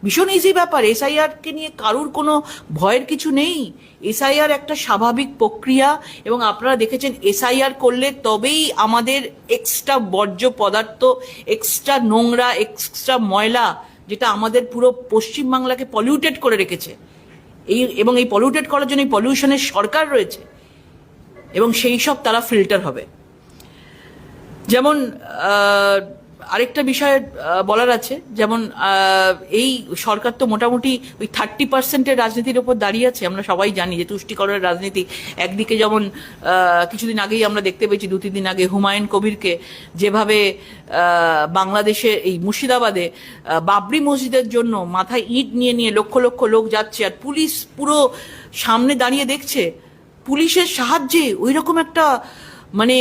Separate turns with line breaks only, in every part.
ভীষণ ইজি ব্যাপার। এসআইআর কে নিয়ে কারুর কোনো ভয়ের কিছু নেই। এসআইআর একটা স্বাভাবিক প্রক্রিয়া, এবং আপনারা দেখেছেন এসআইআর করলে তবেই আমাদের এক্সট্রা বর্জ্য পদার্থ, এক্সট্রা নোংরা, এক্সট্রা ময়লা, যেটা আমাদের পুরো পশ্চিমবাংলাকে পলিউটেড করে রেখেছে, এবং এই পলিউটেড করার জন্য পলিউশনের সরকার রয়েছে, এবং সেই সব তারা ফিল্টার হবে। যেমন আরেকটা বিষয় বলার আছে, যেমন এই সরকার তো মোটামুটি ওই 30% রাজনীতির ওপর দাঁড়িয়ে আছে। আমরা সবাই জানি যে তুষ্টিকরণের রাজনীতি। একদিকে যেমন কিছুদিন আগেই আমরা দেখতে পেয়েছি, 2-3 দিন আগে হুমায়ুন কবিরকে যেভাবে বাংলাদেশে এই মুর্শিদাবাদে বাবরি মসজিদের জন্য মাথায় ইট নিয়ে নিয়ে লক্ষ লক্ষ লোক যাচ্ছে, আর পুলিশ পুরো সামনে দাঁড়িয়ে দেখছে। পুলিশের সাহায্যে ওই রকম একটা মানে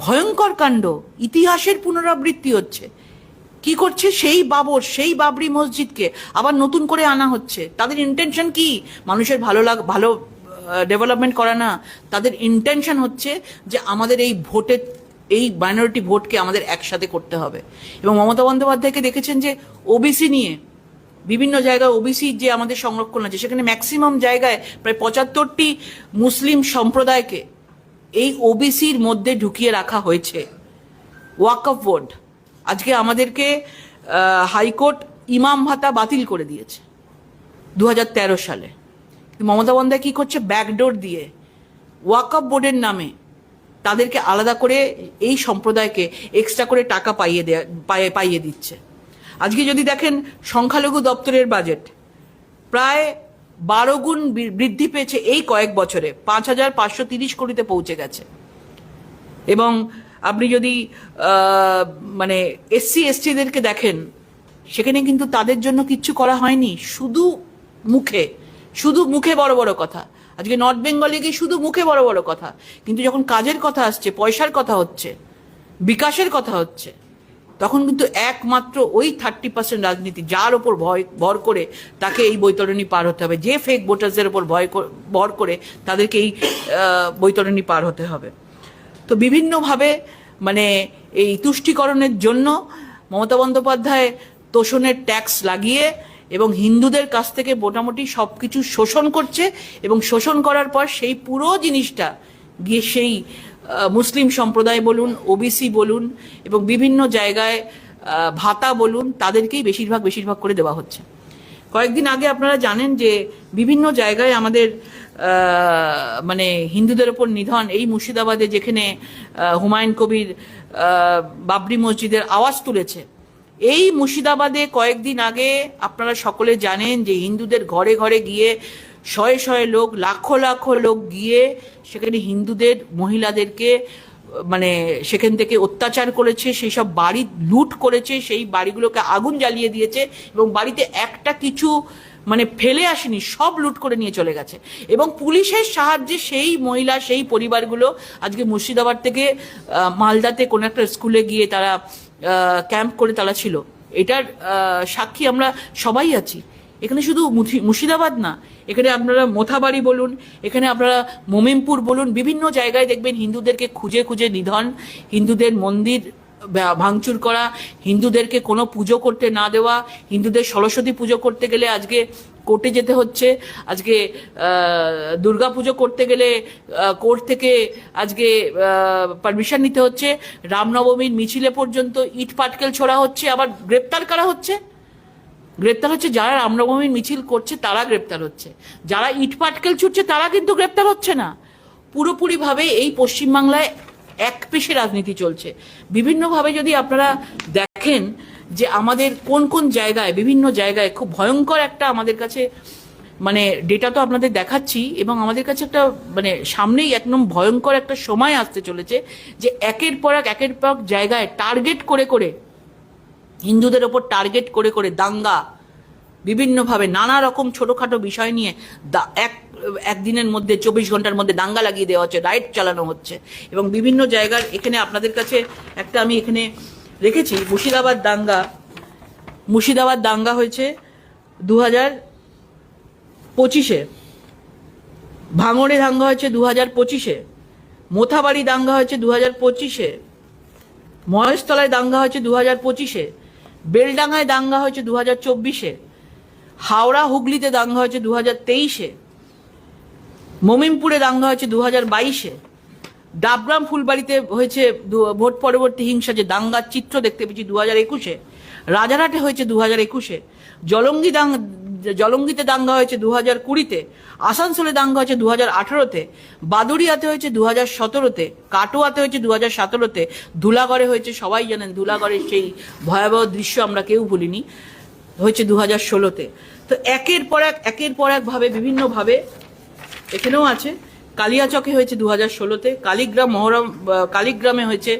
ভয়ঙ্কর কাণ্ড, ইতিহাসের পুনরাবৃত্তি হচ্ছে। কি করছে? সেই বাবরি মসজিদকে আবার নতুন করে আনা হচ্ছে। তাদের ইন্টেনশন কি? মানুষের ভালো ডেভেলপমেন্ট করা না। তাদের ইন্টেনশন হচ্ছে যে আমাদের এই মাইনরিটি ভোটকে আমাদের একসাথে করতে হবে। এবং মমতা বন্দ্যোপাধ্যায়কে দেখেছেন যে ওবিসি নিয়ে বিভিন্ন জায়গায়, ওবিসি যে আমাদের সংরক্ষণ আছে, সেখানে ম্যাক্সিমাম জায়গায় প্রায় 75টি মুসলিম সম্প্রদায়কে এই ওবিসির মধ্যে ঢুকিয়ে রাখা হয়েছে। ওয়াকফ বোর্ড আজকে আমাদেরকে হাইকোর্ট ইমাম ভাতা বাতিল করে দিয়েছে 2013 সালে। মমতা বন্দ্যোপাধ্যায় কি করছে? ব্যাকডোর দিয়ে ওয়াকফ বোর্ডের নামে তাদেরকে আলাদা করে এই সম্প্রদায়কে এক্সট্রা করে টাকা পাইয়ে দিচ্ছে। আজকে যদি দেখেন সংখ্যালঘু দপ্তরের বাজেট প্রায় 12 গুণ বৃদ্ধি পেয়েছে এই কয়েক বছরে, 5,530 কোটিতে পৌঁছে গেছে। এবং আপনি যদি মানে এসসি এসটিদেরকে দেখেন, সেখানে কিন্তু তাদের জন্য কিচ্ছু করা হয়নি, শুধু মুখে বড় বড় কথা। আজকে নর্থ বেঙ্গলে গিয়ে শুধু মুখে বড় বড় কথা, কিন্তু যখন কাজের কথা আসছে, পয়সার কথা হচ্ছে, বিকাশের কথা হচ্ছে, তখন কিন্তু একমাত্র ওই 30% রাজনীতি, যার ওপর ভর করে তাকে এই বৈতরণী পার হতে হবে, যে ফেক ভোটার্সদের ওপর ভর করে তাদেরকে এই বৈতরণী পার হতে হবে। তো বিভিন্নভাবে মানে এই তুষ্টিকরণের জন্য মমতা বন্দ্যোপাধ্যায় তোষণের ট্যাক্স লাগিয়ে এবং হিন্দুদের কাছ থেকে মোটামুটি সব কিছু শোষণ করছে, এবং শোষণ করার পর সেই পুরো জিনিসটা গিয়ে সেই মুসলিম সম্প্রদায় বলুন, ওবিসি বলুন, এবং বিভিন্ন জায়গায় ভাতা বলুন, তাদেরকেই বেশিরভাগ করে দেওয়া হচ্ছে। কয়েকদিন আগে আপনারা জানেন যে বিভিন্ন জায়গায় আমাদের মানে হিন্দুদের ওপর নিধন, এই মুর্শিদাবাদে যেখানে হুমায়ুন কবির বাবরি মসজিদের আওয়াজ তুলেছে, এই মুর্শিদাবাদে কয়েকদিন আগে আপনারা সকলে জানেন যে হিন্দুদের ঘরে ঘরে গিয়ে শয়ে শয়ে লোক, লাখো লাখো লোক গিয়ে সেখানে হিন্দুদের মহিলাদেরকে মানে সেখান থেকে অত্যাচার করেছে, সেই সব বাড়ি লুট করেছে, সেই বাড়িগুলোকে আগুন জ্বালিয়ে দিয়েছে, এবং বাড়িতে একটা কিছু মানে ফেলে আসেনি, সব লুট করে নিয়ে চলে গেছে। এবং পুলিশের সাহায্যে সেই মহিলা, সেই পরিবারগুলো আজকে মুর্শিদাবাদ থেকে মালদাতে কোনো একটা স্কুলে গিয়ে তারা ক্যাম্প করে তারা ছিল। এটার সাক্ষী আমরা সবাই আছি। এখানে শুধু মুর্শিদাবাদ না, এখানে আপনারা মোথাবাড়ি বলুন, এখানে আপনারা মোমিনপুর বলুন, বিভিন্ন জায়গায় দেখবেন হিন্দুদেরকে খুঁজে খুঁজে নিধন, হিন্দুদের মন্দির ভাঙচুর করা, হিন্দুদেরকে কোনো পুজো করতে না দেওয়া, হিন্দুদের সরস্বতী পুজো করতে গেলে আজকে কোর্টে যেতে হচ্ছে, আজকে দুর্গা পুজো করতে গেলে কোর্ট থেকে আজকে পারমিশন নিতে হচ্ছে, রামনবমীর মিছিলে পর্যন্ত ইট পাটকেল ছোড়া হচ্ছে, আবার গ্রেপ্তার করা হচ্ছে। যারা রামনবমীর মিছিল করছে তারা গ্রেপ্তার হচ্ছে, যারা ইট পাটকেল ছুটছে তারা কিন্তু গ্রেপ্তার হচ্ছে না। পুরোপুরিভাবে এই পশ্চিমবাংলায় এক পেশে রাজনীতি চলছে। বিভিন্নভাবে যদি আপনারা দেখেন যে আমাদের কোন কোন জায়গায়, বিভিন্ন জায়গায় খুব ভয়ঙ্কর একটা আমাদের কাছে মানে ডেটা তো আপনাদের দেখাচ্ছি, এবং আমাদের কাছে একটা মানে সামনেই একদম ভয়ঙ্কর একটা সময় আসতে চলেছে, যে একের পর এক জায়গায় টার্গেট করে করে, হিন্দুদের ওপর টার্গেট করে করে দাঙ্গা, বিভিন্নভাবে নানা রকম ছোটোখাটো বিষয় নিয়ে একদিনের মধ্যে 24 ঘন্টার মধ্যে দাঙ্গা লাগিয়ে দেওয়া হচ্ছে, রাইট চালানো হচ্ছে। এবং বিভিন্ন জায়গার এখানে আপনাদের কাছে একটা আমি এখানে রেখেছি, মুর্শিদাবাদ দাঙ্গা হয়েছে 2025-এ, ভাঙড়ে দাঙ্গা হয়েছে 2025-এ, মোথাবাড়ি দাঙ্গা হয়েছে 2025-এ, মহেশতলায় দাঙ্গা হয়েছে 2025-এ, বেলডাঙ্গায় দাঙ্গা হয়েছে 2024-এ, হাওড়া হুগলিতে দাঙ্গা হয়েছে 2023-এ, মমিনপুরে দাঙ্গা হয়েছে 2022-এ, ডাবগ্রাম ফুলবাড়িতে হয়েছে ভোট পরবর্তী হিংসা যে দাঙ্গার চিত্র দেখতে পেয়েছি 2021-এ, রাজারহাটে হয়েছে 2021-এ, জলঙ্গিতে দাঙ্গা হয়েছে 2020-তে, আসানসোলে দাঙ্গা হয়েছে 2018-তে, বাদুড়িয়াতে হয়েছে 2017-তে, কাটোয়াতে হয়েছে 2017-তে, ধুলাগড়ে হয়েছে, সবাই জানেন ধুলাগড়ের সেই ভয়াবহ দৃশ্য আমরা কেউ ভুলিনি, হয়েছে 2016-তে। তো একের পর এক ভাবে বিভিন্নভাবে এখানেও আছে। কালিয়াচকে হয়েছে 2016-তে, কালীগ্রামে হয়েছে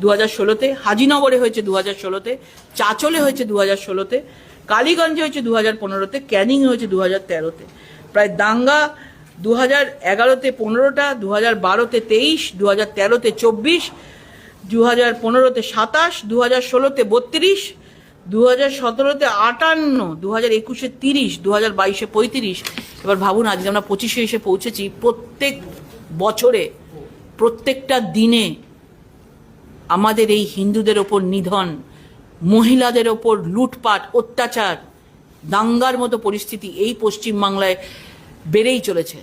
2016-তে, হাজিনগরে হয়েছে 2016-তে, চাচলে হয়েছে 2016-তে, কালীগঞ্জে হয়েছে 2015-তে, ক্যানিং হয়েছে 2013-তে। প্রায় দাঙ্গা 2011-তে 15টা, 2012-তে 23, 2013-তে 24, 2015-তে 27, 2016-তে 32, 2017-তে 58, 2021-এ 30, 2022-এ 35। এবার ভাবুন আজকে আমরা 25-এ এসে পৌঁছেছি। প্রত্যেক বছরে প্রত্যেকটা দিনে আমাদের এই হিন্দুদের ওপর নিধন, মহিলাদের ওপর লুটপাট, অত্যাচার, দাঙ্গার মতো পরিস্থিতি এই পশ্চিমবাংলায় বেড়েই চলেছে।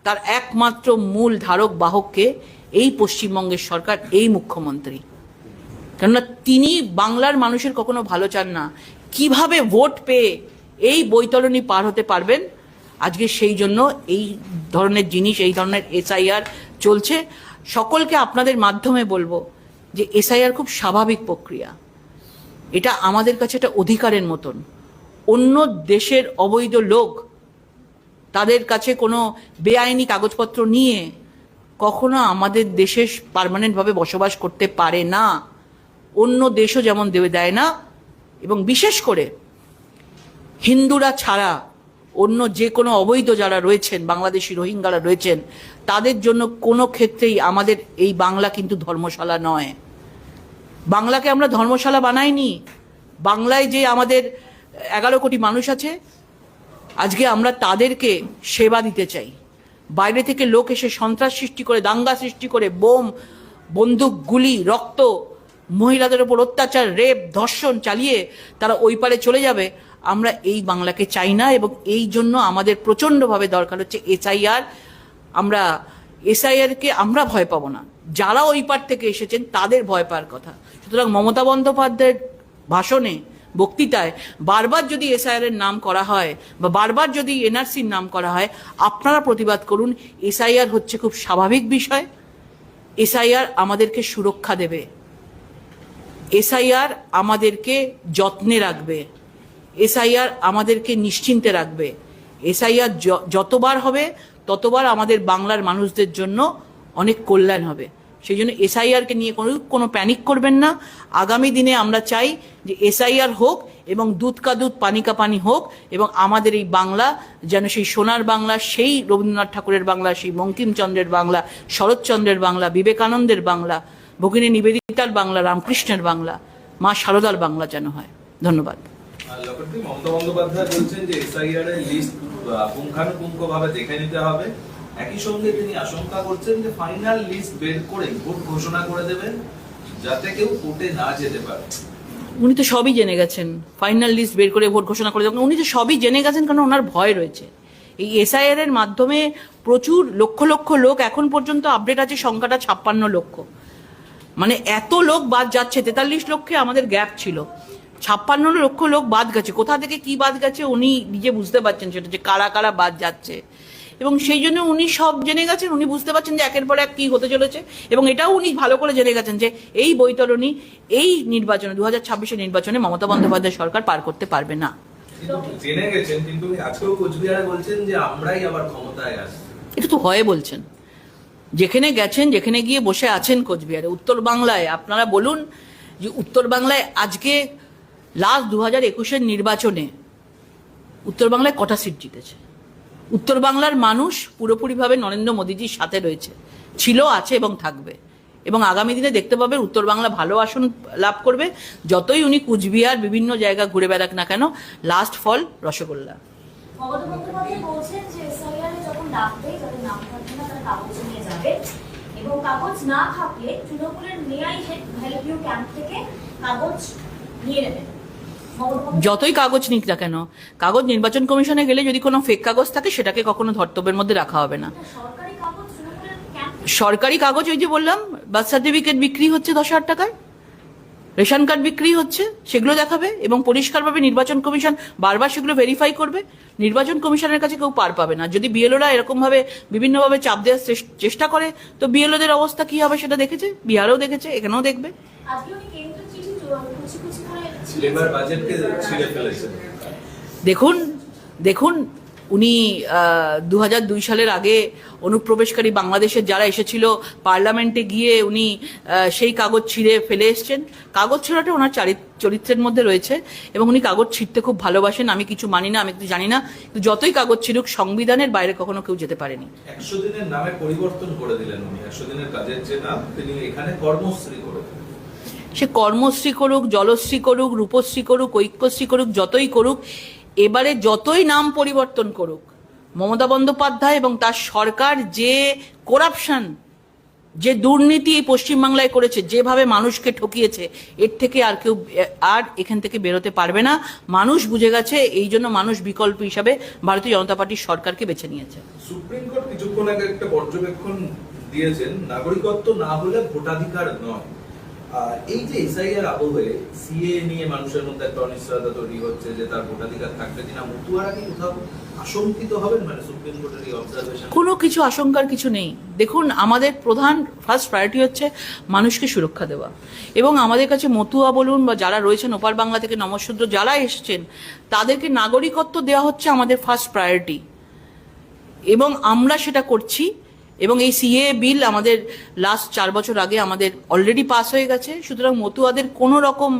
তার একমাত্র মূল ধারক বাহককে এই পশ্চিমবঙ্গের সরকার, এই মুখ্যমন্ত্রী। কেননা তিনি বাংলার মানুষের কখনো ভালো চান না। কিভাবে ভোট পেয়ে এই বৈতরণী পার হতে পারবেন, আজকে সেই জন্য এই ধরনের জিনিস, এই ধরনের এসআইআর চলছে। সকলকে আপনাদের মাধ্যমে বলবো যে এসআইআর খুব স্বাভাবিক প্রক্রিয়া, এটা আমাদের কাছে একটা অধিকারের মতন। অন্য দেশের অবৈধ লোক তাদের কাছে কোনো বেআইনি কাগজপত্র নিয়ে কখনো আমাদের দেশে পার্মানেন্টভাবে বসবাস করতে পারে না। অন্য দেশও যেমন দেয় না, এবং বিশেষ করে হিন্দুরা ছাড়া অন্য যে কোনো অবৈধ যারা রয়েছেন, বাংলাদেশি রোহিঙ্গারা রয়েছেন, তাদের জন্য কোনো ক্ষেত্রেই আমাদের এই বাংলা কিন্তু ধর্মশালা নয়। বাংলাকে আমরা ধর্মশালা বানাইনি। বাংলায় যে আমাদের 11 কোটি মানুষ আছে, আজকে আমরা তাদেরকে সেবা দিতে চাই। বাইরে থেকে লোক এসে সন্ত্রাস সৃষ্টি করে, দাঙ্গা সৃষ্টি করে, বোম, বন্দুক, গুলি, রক্ত, মহিলাদের ওপর অত্যাচার, রেপ, ধর্ষণ চালিয়ে তারা ওই পারে চলে যাবে, আমরা এই বাংলাকে চাই না। এবং এই জন্য আমাদের প্রচণ্ডভাবে দরকার হচ্ছে এসআইআর। আমরা এসআইআরকে আমরা ভয় পাবো না, যারা ওই পার থেকে এসেছেন তাদের ভয় পাওয়ার কথা। সুতরাং মমতা বন্দ্যোপাধ্যায়ের ভাষণে, বক্তৃতায় বারবার যদি এসআইআর-এর নাম করা হয় বা বারবার যদি এনআরসির নাম করা হয়, আপনারা প্রতিবাদ করুন। এসআইআর হচ্ছে খুব স্বাভাবিক বিষয়। এসআইআর আমাদেরকে সুরক্ষা দেবে, এসআইআর আমাদেরকে যত্নে রাখবে, এসআইআর আমাদেরকে নিশ্চিন্তে রাখবে। এসআইআর যতবার হবে ততবার আমাদের বাংলার মানুষদের জন্য অনেক কল্যাণ হবে। সেই জন্য এসআইআরকে নিয়ে কোনো প্যানিক করবেন না। আগামী দিনে আমরা চাই যে এসআইআর হোক এবং দুধ কা দুধ পানি কা পানি হোক, এবং আমাদের এই বাংলা যেন সেই সোনার বাংলা, সেই রবীন্দ্রনাথ ঠাকুরের বাংলা, সেই বঙ্কিমচন্দ্রের বাংলা, শরৎচন্দ্রের বাংলা, বিবেকানন্দের বাংলা, ভগিনী নিবেদিতার বাংলা, রামকৃষ্ণের বাংলা, মা শারদার বাংলা যেন হয়। ধন্যবাদ।
মমতা বন্দ্যোপাধ্যায় বলছেন যে এসআইআর এর লিস্ট পুঙ্খানুপুঙ্খভাবে দেখে নিতে হবে। একই সঙ্গে তিনি আশঙ্কা করছেন যে ফাইনাল লিস্ট বের করে ভোট ঘোষণা করে দেবেন, যাতে কেউ কোর্টে না যেতে পারে।
উনি তো সবই জেনে গেছেন, ফাইনাল লিস্ট বের করে ভোট ঘোষণা করে দেবেন। উনি তো সবই জেনে গেছেন, কারণ ওনার ভয় রয়েছে। এই এসআইআর এর মাধ্যমে প্রচুর লক্ষ লক্ষ লোক, এখন পর্যন্ত আপডেট আছে সংখ্যাটা 56 লক্ষ, মানে এত লোক বাদ যাচ্ছে। 43 লক্ষে আমাদের গ্যাপ ছিল, 56 লক্ষ লোক বাদ গেছে। কোথা থেকে কি বাদ গেছে উনি নিজে বুঝতে পারছেন, সেটা যে কারা কারা বাদ যাচ্ছে। এবং সেই জন্য উনি সব জেনে গেছেন, উনি বুঝতে পারছেন যে একের পর এক কি হতে চলেছে। এবং এটাও উনি ভালো করে জেনে গেছেন যে এই বৈতরণী, এই নির্বাচনে 2026-এর নির্বাচনে মমতা বন্দ্যোপাধ্যায় সরকার পার করতে পারবে না।
জেনে গেছেন, কিন্তু আজকেও কোচবিহারে বলছেন যে আমরাই আবার ক্ষমতায় আসছি।
এটা তো হয়ে বলছেন। যেখানে গেছেন, যেখানে গিয়ে বসে আছেন কোচবিহারে, উত্তর বাংলায়, আপনারা বলুন যে উত্তর বাংলায় আজকে লাস্ট 2021-এর নির্বাচনে উত্তর বাংলায় কটা সিট জিতেছে? উত্তর বাংলার মানুষ পুরোপুরিভাবে নরেন্দ্র মোদীজির সাথে রয়েছে, ছিল, আছে এবং থাকবে। এবং আগামী দিনে দেখতে পাবে উত্তর বাংলা ভালো আসন লাভ করবে। যতই উনি কুচবিহার বিভিন্ন জায়গা ঘুরে বেড়াক না কেন, লাস্ট ফল রসগোল্লা।
মমতা বন্দ্যোপাধ্যায় বলছেন যে এসআইআর যখন ডাকবে, যাদের নাম থাকবে না তারা কাগজ নিয়ে যাবে, এবং কাগজ না থাকলে তৃণমূলের মেআই হেল্প ইউ ক্যাম্প থেকে কাগজ নিয়ে নেবেন।
যতই কাগজ নিক না কেন, কাগজ নির্বাচন কমিশনে গেলে যদি কোনো ফেক কাগজ থাকে সেটাকে কখনো ধর্তব্যের মধ্যে রাখা হবে না।
সরকারি কাগজ তৃণমূলের ক্যাম্প
সরকারি কাগজ ওই যে বললাম, বার্থ সার্টিফিকেট বিক্রি হচ্ছে 10,000 টাকায়, রেশন কার্ড বিক্রি হচ্ছে, সেগুলো দেখাবে এবং পরিষ্কারভাবে নির্বাচন কমিশন বারবার সেগুলো ভেরিফাই করবে। নির্বাচন কমিশনের কাছে কেউ পার পাবে না। যদি বিএলওরা এরকমভাবে বিভিন্নভাবে চাপ দেওয়ার চেষ্টা করে তো বিএলওদের অবস্থা কি হবে সেটা দেখেছে, বিহারেও দেখেছে, এখানেও দেখবে।
আজকে উনি কেন্দ্র চিঠি কুচি কুচি করে
এবার বাজেটকে ছিঁড়ে ফেলেছেন।
দেখুন দেখুন উনি 2002 সালের আগে অনুপ্রবেশকারী বাংলাদেশের যারা এসেছিল পার্লামেন্টে গিয়ে উনি সেই কাগজ ছিঁড়ে ফেলে এসছেন। কাগজ ছিঁড়াটা ওনার চরিত্রের মধ্যে রয়েছে এবং উনি কাগজ ছিঁড়তে খুব ভালোবাসেন। আমি কিছু মানি না, আমি কিছু জানি না, কিন্তু যতই কাগজ ছিঁড়ুক সংবিধানের বাইরে কখনো কেউ যেতে পারেনি।
100 দিনের নামে পরিবর্তন করে দিলেন উনি। 100 দিনের কাজের যে নাম তিনি এখানে কর্মশ্রী করে দিলেন।
সে কর্মশ্রী করুক, জলশ্রী করুক, রূপশ্রী করুক, ঐক্যশ্রী করুক, যতই করুক, এবারে যতই নাম পরিবর্তন করুক, মমতা বন্দ্যোপাধ্যায় এবং তার সরকার যে করাপশন, যে দুর্নীতি এই পশ্চিমবাংলায় করেছে, যেভাবে মানুষকে ঠকিয়েছে, এর থেকে আর কেউ আর এখান থেকে বেরোতে পারবে না। মানুষ বুঝে গেছে, এই জন্য মানুষ বিকল্প হিসাবে ভারতীয় জনতা পার্টির সরকারকে বেছে নিয়েছে।
সুপ্রিম কোর্ট কিছুক্ষণ আগে একটা পর্যবেক্ষণ দিয়েছেন, নাগরিকত্ব না হলে ভোটাধিকার নয়। এই যে এসআইআর আবহে সিএ নিয়ে মানুষের মধ্যে একটা অনিশ্চয়তা তৈরি হচ্ছে যে তার ভোটাধিকার থাকবে কিনা, মতুয়ারা কি কোথাও আশঙ্কিত হবেন? মানে সুপ্রিম কোর্টের এই অবজারভেশন
কোনো কিছু আশঙ্কার কিছু নেই। দেখুন, আমাদের প্রধান ফার্স্ট প্রায়োরিটি হচ্ছে মানুষকে সুরক্ষা দেওয়া, এবং আমাদের কাছে মতুয়া বলুন বা যারা রয়েছেন ওপার বাংলা থেকে নমঃশূদ্র যারা এসেছেন তাদেরকে নাগরিকত্ব দেওয়া হচ্ছে আমাদের ফার্স্ট প্রায়োরিটি, এবং আমরা সেটা করছি। এবং এই সিএ বিল আমাদের লাস্ট 4 বছর আগে আমাদের অলরেডি পাস হয়ে গেছে। সুতরাং মতুয়াদের কোনো রকম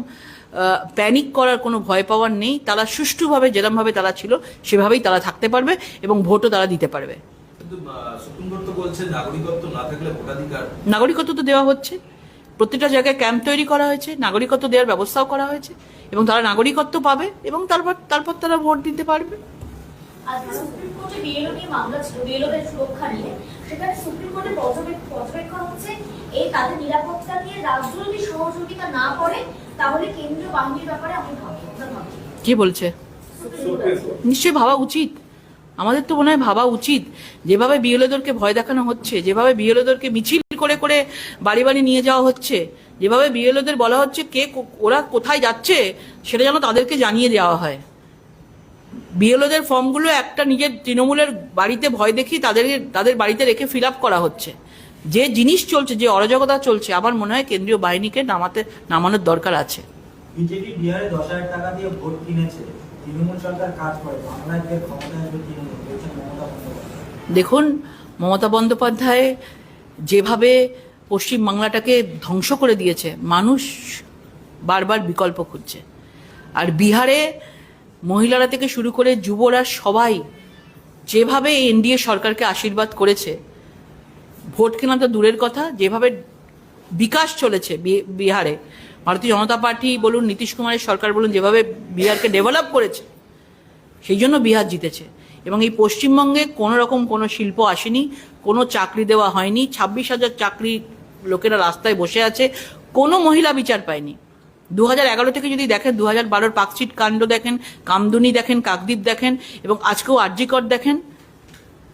প্যানিক করার কোনো ভয় পাওয়ার নেই। তারা সুষ্ঠুভাবে যেরকমভাবে তারা ছিল সেভাবেই তারা থাকতে পারবে এবং ভোটও তারা দিতে পারবে।
কিন্তু সুপ্রিম কোর্ট তো বলছে নাগরিকত্ব না থাকলে ভোটাধিকার।
নাগরিকত্ব তো দেওয়া হচ্ছে, প্রত্যেকটা জায়গায় ক্যাম্প তৈরি করা হয়েছে, নাগরিকত্ব দেওয়ার ব্যবস্থাও করা হয়েছে এবং তারা নাগরিকত্ব পাবে এবং তারপর তারা ভোট দিতে পারবে।
আজকে সুপ্রিম কোর্টে বিএলও নিয়ে মামলা ছিল, বিএলওদের সুরক্ষা নিয়ে। সেখানে সুপ্রিম কোর্টে পর্যবেক্ষণ হচ্ছে এই তাদের নিরাপত্তা নিয়ে রাজ্য যদি সহযোগিতা না করে তাহলে কেন্দ্রীয় বাহিনীর ব্যাপারে আমি ভাবি।
কি বলছে? নিশ্চয়ই ভাবা উচিত, আমাদের তো মনে হয় ভাবা উচিত। যেভাবে বিএলওদেরকে ভয় দেখানো হচ্ছে, যেভাবে বিএলওদেরকে মিছিল করে করে বাড়ি বাড়ি নিয়ে যাওয়া হচ্ছে, যেভাবে বিএলওদের বলা হচ্ছে ওরা কোথায় যাচ্ছে সেটা যেন তাদেরকে জানিয়ে দেওয়া হয়। বিএলওদের ফর্মগুলো একটা নিজের তৃণমূলের বাড়িতে ভয় দেখিয়ে তাদের বাড়িতে রেখে ফিল আপ করা হচ্ছে। যে জিনিস চলছে, যে অরাজকতা চলছে, আমার মনে হয় কেন্দ্রীয় বাহিনীকে নামানোর দরকার আছে।
বিজেপি বিহারে 10,000 টাকা দিয়ে ভোট কিনেছে, তৃণমূল সরকার কাজ করে, বাংলায় গিয়ে ক্ষমতায় আসবে তৃণমূল, বলছেন মমতা বন্দ্যোপাধ্যায়।
দেখুন, মমতা বন্দ্যোপাধ্যায় যেভাবে পশ্চিমবাংলাটাকে ধ্বংস করে দিয়েছে, মানুষ বারবার বিকল্প খুঁজছে। আর বিহারে মহিলারা থেকে শুরু করে যুবরা সবাই যেভাবে এনডিএ সরকারকে আশীর্বাদ করেছে, ভোট কেনা তো দূরের কথা, যেভাবে বিকাশ চলেছে বিহারে, ভারতীয় জনতা পার্টি বলুন, নীতিশ কুমারের সরকার বলুন, যেভাবে বিহারকে ডেভেলপ করেছে, সেই জন্য বিহার জিতেছে। এবং এই পশ্চিমবঙ্গে কোনো রকম কোনো শিল্প আসেনি, কোনো চাকরি দেওয়া হয়নি। 26,000 চাকরি লোকেরা রাস্তায় বসে আছে, কোনো মহিলা বিচার পায়নি। 2011 থেকে যদি দেখেন, 2012 পাকশিট কাণ্ড দেখেন, কামদুনি দেখেন, কাকদ্বীপ দেখেন এবং আজকেও আরজিকর দেখেন,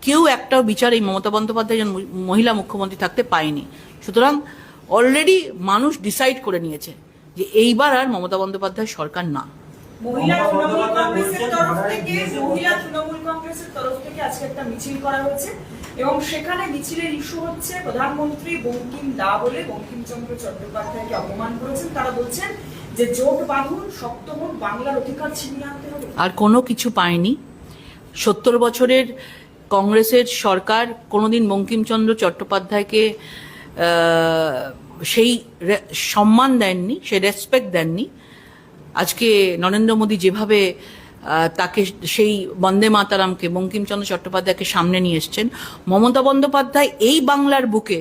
কেউ একটাও বিচার এই মমতা বন্দ্যোপাধ্যায় একজন মহিলা মুখ্যমন্ত্রী থাকতে পায়নি। সুতরাং অলরেডি মানুষ ডিসাইড করে নিয়েছে যে এইবার আর মমতা বন্দ্যোপাধ্যায় সরকার না।
মহিলা তৃণমূল কংগ্রেসের তরফ থেকে আজকে একটা মিছিল করা হয়েছে এবং সেখানে মিছিলের ইস্যু হচ্ছে প্রধানমন্ত্রী বঙ্কিম দা বলে বঙ্কিমচন্দ্র চট্টোপাধ্যায়কে অপমান করেছেন। তারা বলছেন যে জোট বাঁধুন, শক্ত হন, বাংলার অধিকার ছিনিয়ে আনতে হবে।
আর কোনো কিছু পায়নি। 70 বছরের কংগ্রেসের সরকার কোনোদিন বঙ্কিমচন্দ্র চট্টোপাধ্যায়কে সেই সম্মান দেননি, সেই রেসপেক্ট দেননি। আজকে নরেন্দ্র মোদী যেভাবে তাকে সেই বন্দে মাতারামকে, বঙ্কিমচন্দ্র চট্টোপাধ্যায়কে সামনে নিয়ে এসছেন, মমতা বন্দ্যোপাধ্যায় এই বাংলার বুকে